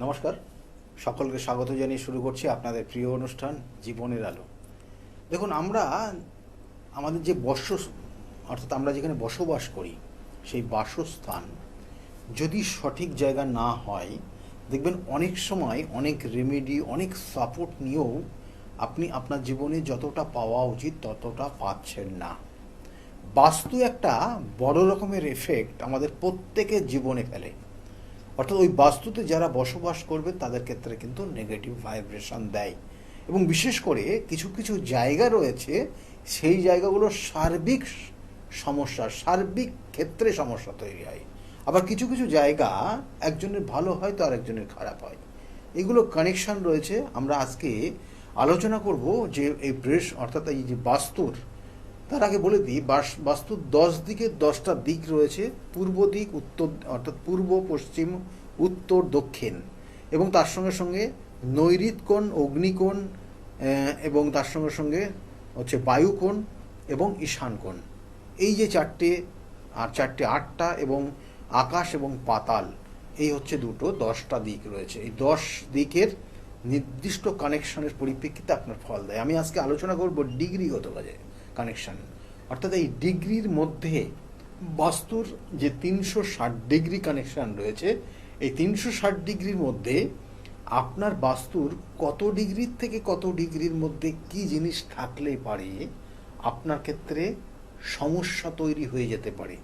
নমস্কার, সকলকে স্বাগত জানিয়ে শুরু করছি আপনাদের প্রিয় অনুষ্ঠান জীবনের আলো। দেখুন, আমরা আমাদের যে অর্থাৎ আমরা যেখানে বসবাস করি সেই বাসস্থান যদি সঠিক জায়গা না হয়, দেখবেন অনেক সময় অনেক রেমেডি, অনেক সাপোর্ট নিয়েও আপনি আপনার জীবনে যতটা পাওয়া উচিত ততটা পাচ্ছেন না। বাস্তু একটা বড় রকমের এফেক্ট আমাদের প্রত্যেকের জীবনে ফেলে। অর্থাৎ ওই বাস্তুতে যারা বসবাস করবে তাদের ক্ষেত্রে কিন্তু নেগেটিভ ভাইব্রেশন দেয়, এবং বিশেষ করে কিছু কিছু জায়গা রয়েছে, সেই জায়গাগুলোর সার্বিক ক্ষেত্রে সমস্যা তৈরি হয়। আবার কিছু কিছু জায়গা একজনের ভালো হয় তো আরেকজনের খারাপ হয়। এগুলো কানেকশন রয়েছে। আমরা আজকে আলোচনা করব যে এই অর্থাৎ এই যে বাস্তুর, তার আগে বলে দিই, বাস্তুর 10 দিকে 10টা দিক রয়েছে। পূর্ব দিক, উত্তর অর্থাৎ পূর্ব, পশ্চিম, উত্তর, দক্ষিণ, এবং তার সঙ্গে সঙ্গে নৈঋত্যকোণ, অগ্নিকোণ, এবং তার সঙ্গে সঙ্গে হচ্ছে বায়ুকোণ এবং ঈশানকোণ। এই যে চারটে, আর চারটে 8টা, এবং আকাশ এবং পাতাল, এই হচ্ছে 10টা দিক রয়েছে। এই 10 দিকের নির্দিষ্ট কানেকশনের পরিপ্রেক্ষিতে আপনার ফল দেয়। আমি আজকে আলোচনা করব ডিগ্রিগত কানেকশন। অর্থাৎ এই ডিগ্রির মধ্যে বাস্তুর যে 360 ডিগ্রি কানেকশন রয়েছে, এই 360 ডিগ্রির মধ্যে আপনার বাস্তুর কত ডিগ্রির থেকে কত ডিগ্রির মধ্যে কি জিনিস থাকলে পারে আপনার ক্ষেত্রে সমস্যা তৈরি হয়ে যেতে পারে,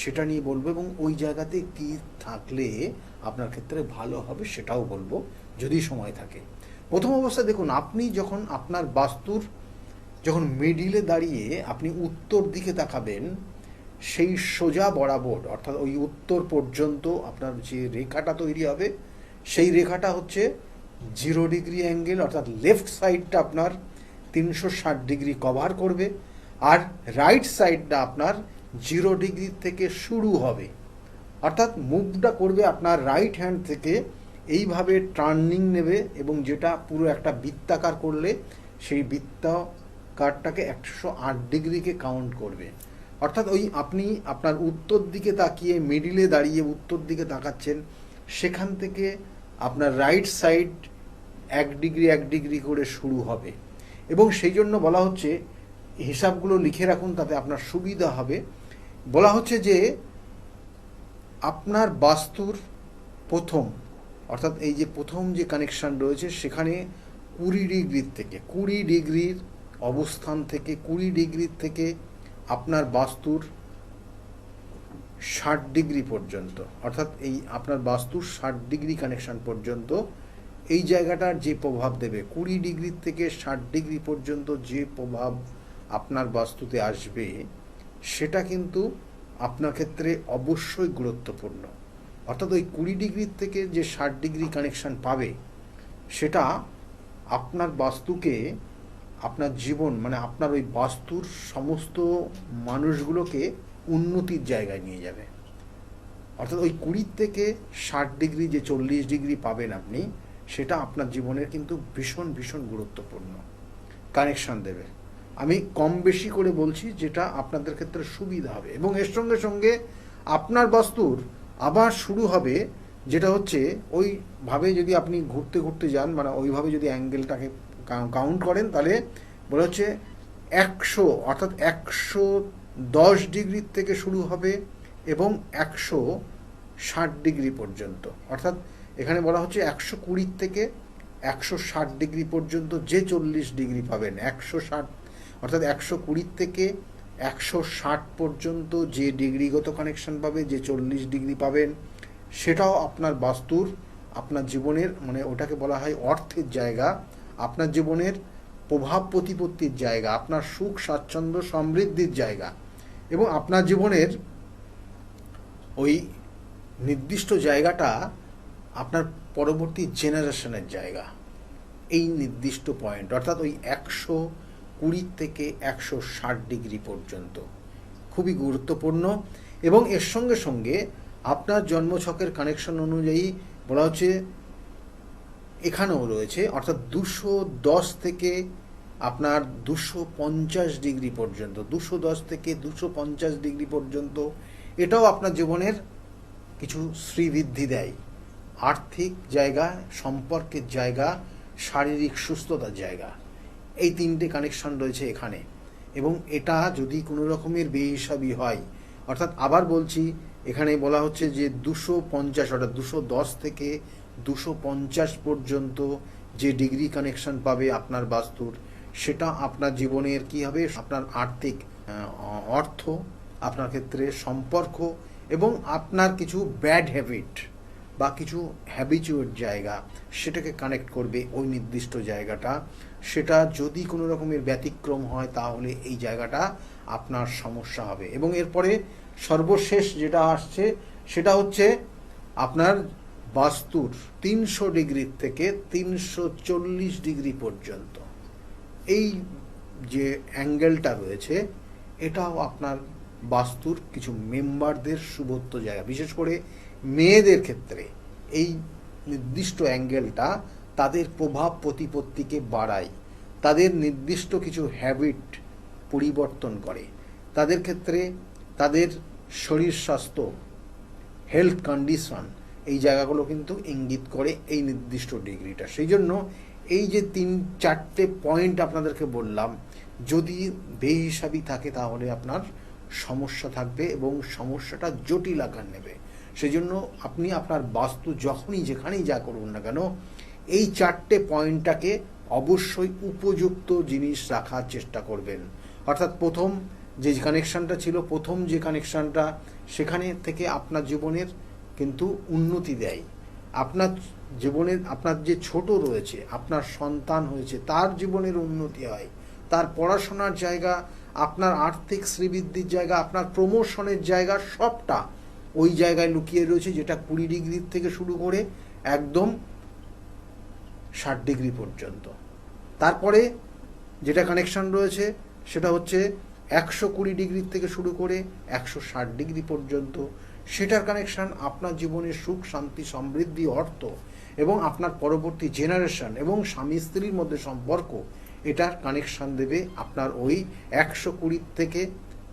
সেটা নিয়ে বলবো। এবং ওই জায়গাতে কি থাকলে আপনার ক্ষেত্রে ভালো হবে সেটাও বলবো যদি সময় থাকে। প্রথম অবস্থায় দেখুন, আপনি যখন আপনার বাস্তুর যখন মিডিলে দাঁড়িয়ে আপনি উত্তর দিকে তাকাবেন, সেই সোজা বরাবর অর্থাৎ ওই উত্তর পর্যন্ত আপনার যে রেখাটা তৈরি হবে, সেই রেখাটা হচ্ছে 0 ডিগ্রি অ্যাঙ্গেল, অর্থাৎ লেফট সাইডটা আপনার 360 ডিগ্রি কভার করবে, আর রাইট সাইডটা আপনার 0 ডিগ্রি থেকে শুরু হবে। অর্থাৎ মুভটা করবে আপনার রাইট হ্যান্ড থেকে, এইভাবে টার্নিং নেবে, এবং যেটা পুরো একটা বৃত্তাকার করলে সেই বৃত্তাকারটাকে 108 ডিগ্রিকে কাউন্ট করবে। অর্থাৎ ওই আপনি আপনার উত্তর দিকে তাকিয়ে মিডিলে দাঁড়িয়ে উত্তর দিকে তাকাচ্ছেন, সেখান থেকে আপনার রাইট সাইড 1 ডিগ্রি করে শুরু হবে। এবং সেই জন্য বলা হচ্ছে, হিসাবগুলো লিখে রাখুন, তাতে আপনার সুবিধা হবে। বলা হচ্ছে যে আপনার বাস্তুর প্রথম, অর্থাৎ এই যে প্রথম যে কানেকশন রয়েছে, সেখানে 20 ডিগ্রির অবস্থান থেকে 20 ডিগ্রির থেকে আপনার বাস্তুর 60 ডিগ্রি পর্যন্ত, অর্থাৎ এই আপনার বাস্তুর 60 ডিগ্রি কানেকশন পর্যন্ত এই জায়গাটার যে প্রভাব দেবে, 20 ডিগ্রির থেকে 60 ডিগ্রি পর্যন্ত যে প্রভাব আপনার বাস্তুতে আসবে, সেটা কিন্তু আপনার ক্ষেত্রে অবশ্যই গুরুত্বপূর্ণ। অর্থাৎ ওই 20 ডিগ্রির থেকে যে 60 ডিগ্রি কানেকশন পাবে, সেটা আপনার বাস্তুকে, আপনার জীবন, মানে আপনার ওই বাস্তুর সমস্ত মানুষগুলোকে উন্নতির জায়গায় নিয়ে যাবে। অর্থাৎ ওই 20 থেকে 60 ডিগ্রি যে 40 ডিগ্রি পাবেন আপনি, সেটা আপনার জীবনের কিন্তু ভীষণ ভীষণ গুরুত্বপূর্ণ কানেকশন দেবে। আমি কম বেশি করে বলছি, যেটা আপনাদের ক্ষেত্রে সুবিধা হবে। এবং এর সঙ্গে সঙ্গে আপনার বাস্তুর আবার শুরু হবে, যেটা হচ্ছে ওইভাবে যদি আপনি ঘুরতে ঘুরতে যান, মানে ওইভাবে যদি অ্যাঙ্গেলটাকে কাউন্ট করেন, তাহলে বলা হচ্ছে 100, অর্থাৎ 110 ডিগ্রির থেকে শুরু হবে এবং 160 ডিগ্রি পর্যন্ত। অর্থাৎ এখানে বলা হচ্ছে 120 থেকে 160 ডিগ্রি পর্যন্ত যে 40 ডিগ্রি পাবেন, 160, অর্থাৎ 120 থেকে 160 পর্যন্ত যে ডিগ্রিগত কানেকশন পাবে, যে 40 ডিগ্রি পাবেন, সেটাও আপনার বাস্তুর, আপনার জীবনের, মানে ওটাকে বলা হয় অর্থের জায়গা, আপনার জীবনের প্রভাব প্রতিপত্তির জায়গা, আপনার সুখ স্বাচ্ছন্দ্য সমৃদ্ধির জায়গা, এবং আপনার জীবনের ওই নির্দিষ্ট জায়গাটা আপনার পরবর্তী জেনারেশনের জায়গা। এই নির্দিষ্ট পয়েন্ট, অর্থাৎ ওই 120 থেকে 160 ডিগ্রি পর্যন্ত খুবই গুরুত্বপূর্ণ। এবং এর সঙ্গে সঙ্গে আপনার জন্মছকের কানেকশন অনুযায়ী বলা হচ্ছে, এখানেও রয়েছে, অর্থাৎ 210 থেকে আপনার 250 ডিগ্রি পর্যন্ত, 210 থেকে 250 ডিগ্রি পর্যন্ত, এটাও আপনার জীবনের কিছু শ্রীবৃদ্ধি দেয়। আর্থিক জায়গা, সম্পর্কের জায়গা, শারীরিক সুস্থতার জায়গা, এই তিনটে কানেকশন রয়েছে এখানে। এবং এটা যদি কোনো রকমের বেহিসাবি হয়, অর্থাৎ আবার বলছি, এখানে বলা হচ্ছে যে 250 অর্থাৎ 210 থেকে 250 পর্যন্ত যে ডিগ্রি কানেকশন পাবে আপনার বাস্তুর, সেটা আপনার জীবনের কি হবে, আপনার আর্থিক অর্থ, আপনার ক্ষেত্রে সম্পর্ক, এবং আপনার কিছু ব্যাড হ্যাবিট বা কিছু হ্যাবিচুয়েট জায়গা, সেটাকে কানেক্ট করবে ওই নির্দিষ্ট জায়গাটা। সেটা যদি কোনো রকমের ব্যতিক্রম হয় তাহলে এই জায়গাটা আপনার সমস্যা হবে। এবং এরপরে সর্বশেষ যেটা আসছে সেটা হচ্ছে আপনার বাস্তুর 300 ডিগ্রি থেকে 340 ডিগ্রি পর্যন্ত এই যে অ্যাঙ্গেলটা রয়েছে, এটাও আপনার বাস্তুর কিছু মেম্বারদের শুভত্ব জায়গা। বিশেষ করে মেয়েদের ক্ষেত্রে এই নির্দিষ্ট অ্যাঙ্গেলটা তাদের প্রভাব প্রতিপত্তিকে বাড়ায়, তাদের নির্দিষ্ট কিছু হ্যাবিট পরিবর্তন করে, তাদের ক্ষেত্রে তাদের শরীর স্বাস্থ্য, হেলথ কন্ডিশন, এই জায়গাগুলো কিন্তু ইঙ্গিত করে এই নির্দিষ্ট ডিগ্রিটা। সেই জন্য এই যে 3-4টে পয়েন্ট আপনাদেরকে বললাম, যদি বেহিসাবি থাকে তাহলে আপনার সমস্যা থাকবে এবং সমস্যাটা জটিল আকার নেবে। সেই জন্য আপনি আপনার বাস্তু যখনই যেখানেই যা করুন না কেন, এই 4টে পয়েন্টটাকে অবশ্যই উপযুক্ত জিনিস রাখার চেষ্টা করবেন। অর্থাৎ প্রথম যে কানেকশানটা ছিল, প্রথম যে কানেকশানটা, সেখানে থেকে আপনার জীবনের কিন্তু উন্নতি দেয়। আপনার জীবনের আপনার যে ছোট রয়েছে, আপনার সন্তান হয়েছে, তার জীবনের উন্নতি হয়, তার পড়াশোনার জায়গা, আপনার আর্থিক শ্রীবৃদ্ধির জায়গা, আপনার প্রমোশনের জায়গা, সবটা ওই জায়গায় লুকিয়ে রয়েছে, যেটা 20 ডিগ্রি থেকে শুরু করে একদম 60 ডিগ্রি পর্যন্ত। তারপরে যেটা কানেকশন রয়েছে সেটা হচ্ছে 120 ডিগ্রি থেকে শুরু করে 160 ডিগ্রি পর্যন্ত। সেটার কানেকশন আপনার জীবনের সুখ, শান্তি, সমৃদ্ধি, অর্থ এবং আপনার পরবর্তী জেনারেশন এবং স্বামী স্ত্রীর মধ্যে সম্পর্ক, এটার কানেকশন দেবে আপনার ওই 120 থেকে,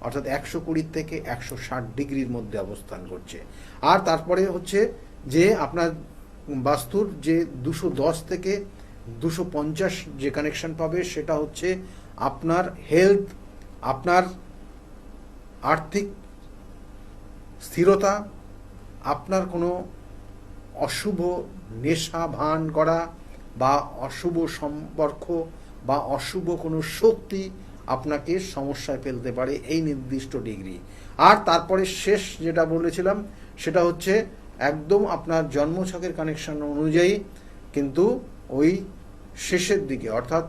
অর্থাৎ 120 থেকে 160 ডিগ্রির মধ্যে অবস্থান করছে। আর তারপরে হচ্ছে যে আপনার বাস্তুর যে 210 থেকে 250 যে কানেকশন পাবে, সেটা হচ্ছে আপনার হেলথ, আপনার আর্থিক স্থিরতা, আপনার কোনো অশুভ নেশা ভান করা বা অশুভ সম্পর্ক বা অশুভ কোনো শক্তি আপনাকে সমস্যায় ফেলতে পারে এই নির্দিষ্ট ডিগ্রি। আর তারপরে শেষ যেটা বলেছিলাম সেটা হচ্ছে একদম আপনার জন্মছকের কানেকশন অনুযায়ী কিন্তু ওই শেষের দিকে, অর্থাৎ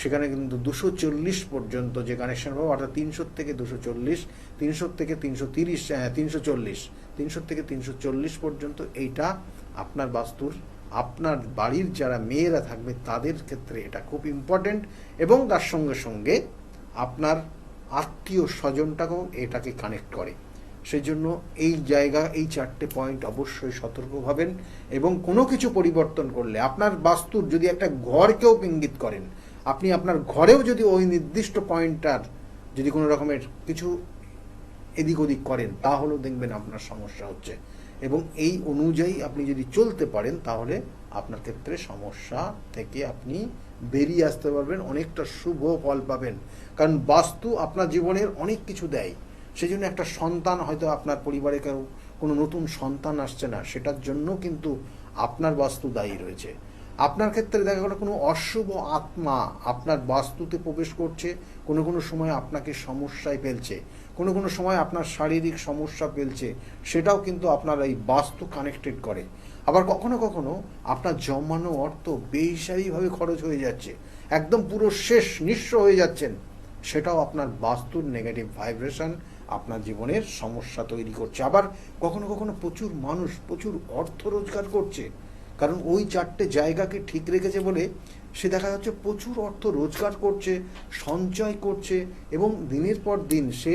সেখানে কিন্তু 240 পর্যন্ত যে কানেকশন পাবো, অর্থাৎ 300 থেকে 240, 300 থেকে 330, 340, 300 থেকে 340 পর্যন্ত, এইটা আপনার বাস্তুর আপনার বাড়ির যারা মেয়েরা থাকবে তাদের ক্ষেত্রে এটা খুব ইম্পর্টেন্ট। এবং তার সঙ্গে সঙ্গে আপনার আত্মীয় স্বজনটাকেও এটাকে কানেক্ট করে। সেই জন্য এই জায়গা, এই 4টে পয়েন্ট অবশ্যই সতর্ক হবেন। এবং কোনো কিছু পরিবর্তন করলে, আপনার বাস্তুর যদি একটা ঘরকেও ইঙ্গিত করেন, আপনি আপনার ঘরেও যদি ওই নির্দিষ্ট পয়েন্টটার যদি কোনো রকমের কিছু এদিক ওদিক করেন, তাহলেও দেখবেন আপনার সমস্যা হচ্ছে। এবং এই অনুযায়ী আপনি যদি চলতে পারেন তাহলে আপনার ক্ষেত্রে সমস্যা থেকে আপনি বেরিয়ে আসতে পারবেন, অনেকটা শুভ ফল পাবেন। কারণ বাস্তু আপনার জীবনের অনেক কিছু দেয়। সেই জন্য একটা সন্তান, হয়তো আপনার পরিবারে কেউ কোনো নতুন সন্তান আসছে না, সেটার জন্য কিন্তু আপনার বাস্তু দায়ী রয়েছে। আপনার ক্ষেত্রে দেখা গেল কোনো অশুভ আত্মা আপনার বাস্তুতে প্রবেশ করছে, কোনো কোনো সময় আপনাকে সমস্যায় ফেলছে, কোনো কোনো সময় আপনার শারীরিক সমস্যা ফেলছে, সেটাও কিন্তু আপনার এই বাস্তু কানেক্টেড করে। আবার কখনো কখনো আপনার জমানো অর্থ বেহিসাবিভাবে খরচ হয়ে যাচ্ছে, একদম পুরো শেষ নিঃস্ব হয়ে যাচ্ছেন, সেটাও আপনার বাস্তুর নেগেটিভ ভাইব্রেশন আপনার জীবনের সমস্যা তৈরি করছে। আবার কখনো কখনো প্রচুর মানুষ প্রচুর অর্থ রোজগার করছে, কারণ ওই 4টে জায়গাকে ঠিক রেখেছে বলে সে দেখা যাচ্ছে প্রচুর অর্থ রোজগার করছে, সঞ্চয় করছে এবং দিনের পর দিন সে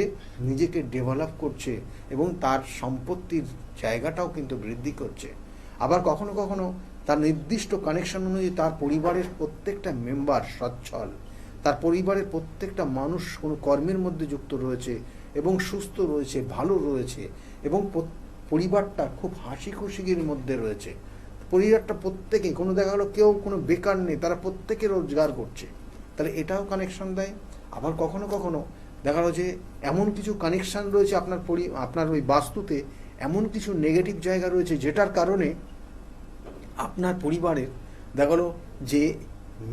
নিজেকে ডেভেলপ করছে এবং তার সম্পত্তির জায়গাটাও কিন্তু বৃদ্ধি করছে। আবার কখনো কখনো তার নির্দিষ্ট কানেকশন অনুযায়ী তার পরিবারের প্রত্যেকটা মেম্বার সচ্ছল, তার পরিবারের প্রত্যেকটা মানুষ কোনো কর্মের মধ্যে যুক্ত রয়েছে এবং সুস্থ রয়েছে, ভালো রয়েছে এবং পরিবারটা খুব হাসি খুশির মধ্যে রয়েছে, পরিবারটা প্রত্যেকে, কোনো দেখা গেলো কেউ কোনো বেকার নেই, তারা প্রত্যেকে রোজগার করছে, তাহলে এটাও কানেকশন দেয়। আবার কখনো কখনো দেখা গেলো যে এমন কিছু কানেকশান রয়েছে আপনার ওই বাস্তুতে, এমন কিছু নেগেটিভ জায়গা রয়েছে যেটার কারণে আপনার পরিবারের দেখা গেলো যে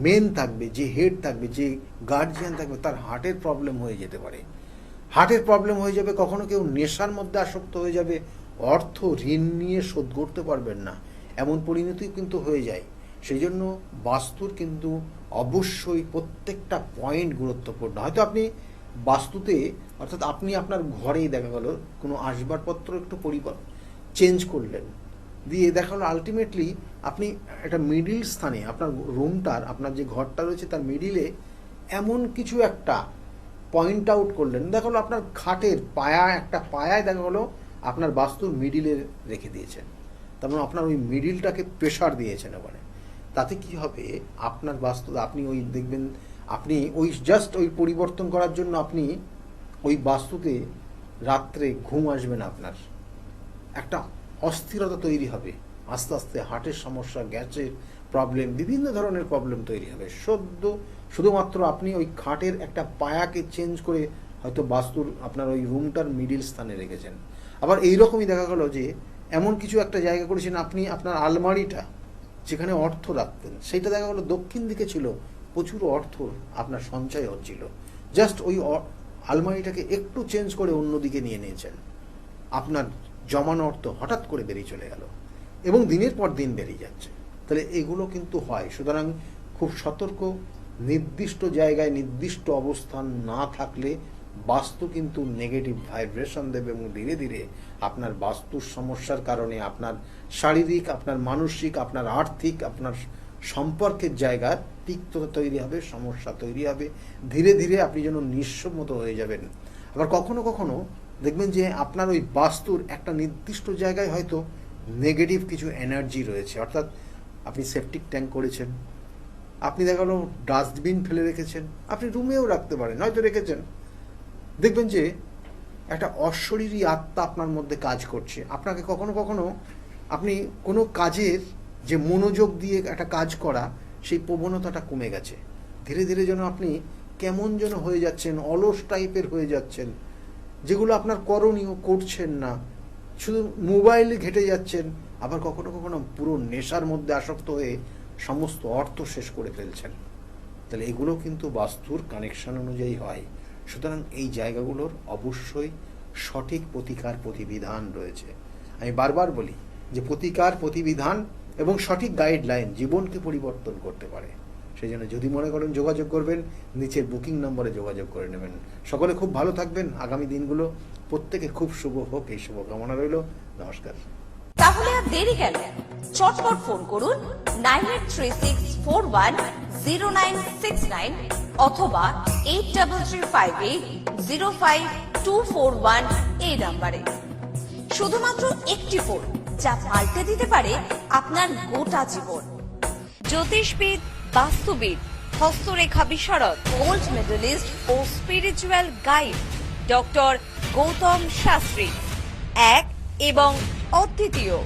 মেন থাকবে, যে হেড থাকবে, যে গার্জিয়ান থাকবে, তার হার্টের প্রবলেম হয়ে যেতে পারে। হার্টের প্রবলেম হয়ে যাবে, কখনো কেউ নেশার মধ্যে আসক্ত হয়ে যাবে, অর্থ ঋণ নিয়ে শোধ করতে পারবেন না, এমন পরিণতি কিন্তু হয়ে যায়। সেই জন্য বাস্তুর কিন্তু অবশ্যই প্রত্যেকটা পয়েন্ট গুরুত্বপূর্ণ। হয়তো আপনি বাস্তুতে, অর্থাৎ আপনি আপনার ঘরেই দেখা গেল কোনো আসবাবপত্র একটু চেঞ্জ করলেন, দিয়ে দেখা গেলো আলটিমেটলি আপনি একটা মিডিল স্থানে আপনার রুমটার, আপনার যে ঘরটা রয়েছে তার মিডিলে এমন কিছু একটা পয়েন্ট আউট করলেন, দেখা গেলো আপনার খাটের একটা পায়ায় দেখা গেলো আপনার বাস্তুর মিডিলে রেখে দিয়েছেন, তার মানে আপনার ওই মিডিলটাকে প্রেশার দিয়েছেন ওখানে। তাতে কি হবে, আপনার বাস্তু, আপনি ওই দেখবেন, আপনি ওই জাস্ট ওই পরিবর্তন করার জন্য আপনি ওই বাস্তুতে রাত্রে ঘুম আসবে না, আপনার একটা অস্থিরতা তৈরি হবে, আস্তে আস্তে হার্টের সমস্যা, গ্যাসের প্রবলেম, বিভিন্ন ধরনের প্রবলেম তৈরি হবে। শুধুমাত্র আপনি ওই খাটের একটা পায়াকে চেঞ্জ করে হয়তো বাস্তুর আপনার ওই রুমটার মিডিল স্থানে রেখেছেন। আবার এইরকমই দেখা গেল যে এমন কিছু একটা জায়গা করেছেন আপনি, আপনার আলমারিটা যেখানে অর্থ রাখতেন সেটা দেখা গেলো দক্ষিণ দিকে ছিল, প্রচুর অর্থ আপনার সঞ্চয় হচ্ছিল, জাস্ট ওই আলমারিটাকে একটু চেঞ্জ করে অন্যদিকে নিয়ে নিয়েছেন, আপনার জমানো অর্থ হঠাৎ করে বেরিয়ে চলে গেল এবং দিনের পর দিন বেরিয়ে যাচ্ছে। তাহলে এগুলো কিন্তু হয়। সুতরাং খুব সতর্ক, নির্দিষ্ট জায়গায় নির্দিষ্ট অবস্থান না থাকলে বাস্তু কিন্তু নেগেটিভ ভাইব্রেশন দেবে এবং ধীরে ধীরে আপনার বাস্তুর সমস্যার কারণে আপনার শারীরিক, আপনার মানসিক, আপনার আর্থিক, আপনার সম্পর্কের জায়গার তিক্ততা তৈরি হবে, সমস্যা তৈরি হবে, ধীরে ধীরে আপনি যেন নিঃস্ব মতো হয়ে যাবেন। আবার কখনো কখনো দেখবেন যে আপনার ওই বাস্তুর একটা নির্দিষ্ট জায়গায় হয়তো নেগেটিভ কিছু এনার্জি রয়েছে, অর্থাৎ আপনি সেপটিক ট্যাঙ্ক করেছেন, আপনি দেখা গেলো ডাস্টবিন ফেলে রেখেছেন, আপনি রুমেও রাখতে পারেন, হয়তো রেখেছেন, দেখবেন যে একটা অশরীরী আত্মা আপনার মধ্যে কাজ করছে। আপনাকে কখনো কখনো আপনি কোনো কাজের যে মনোযোগ দিয়ে একটা কাজ করা, সেই প্রবণতাটা কমে গেছে, ধীরে ধীরে যেন আপনি কেমন যেন হয়ে যাচ্ছেন, অলস টাইপের হয়ে যাচ্ছেন, যেগুলো আপনার করণীয় করছেন না, শুধু মোবাইলে ঘেঁটে যাচ্ছেন, আবার কখনো কখনো পুরো নেশার মধ্যে আসক্ত হয়ে সমস্ত অর্থ শেষ করে ফেলছেন। তাহলে এগুলো কিন্তু বাস্তুর কানেকশন অনুযায়ী হয়। সুতরাং এই জায়গাগুলোর অবশ্যই সঠিক প্রতিকার প্রতিবিধান রয়েছে। আমি বারবার বলি যে প্রতিকার প্রতিবিধান এবং সঠিক গাইডলাইন জীবনকে পরিবর্তন করতে পারে। সেই জন্য যদি মনে করেন যোগাযোগ করবেন, নিচের বুকিং নম্বরে যোগাযোগ করে নেবেন। সকলে খুব ভালো থাকবেন, আগামী দিনগুলো প্রত্যেকে খুব শুভ হোক, এই শুভকামনা রইল। নমস্কার। তাহলে আর দেরি কেন, চটপট ফোন করুন 9836410969 অথবা 8335805241 এই নাম্বারে। শুধুমাত্র একটি ফোন, যা পাল্টে দিতে পারে আপনার গোটা জীবন। জ্যোতিষবিদ, বাস্তুবিদ, হস্তরেখা বিশারদ, গোল্ড মেডেলিস্ট ও spiritual guide doctor Gautam Shastri, এক এবং অদ্বিতীয়।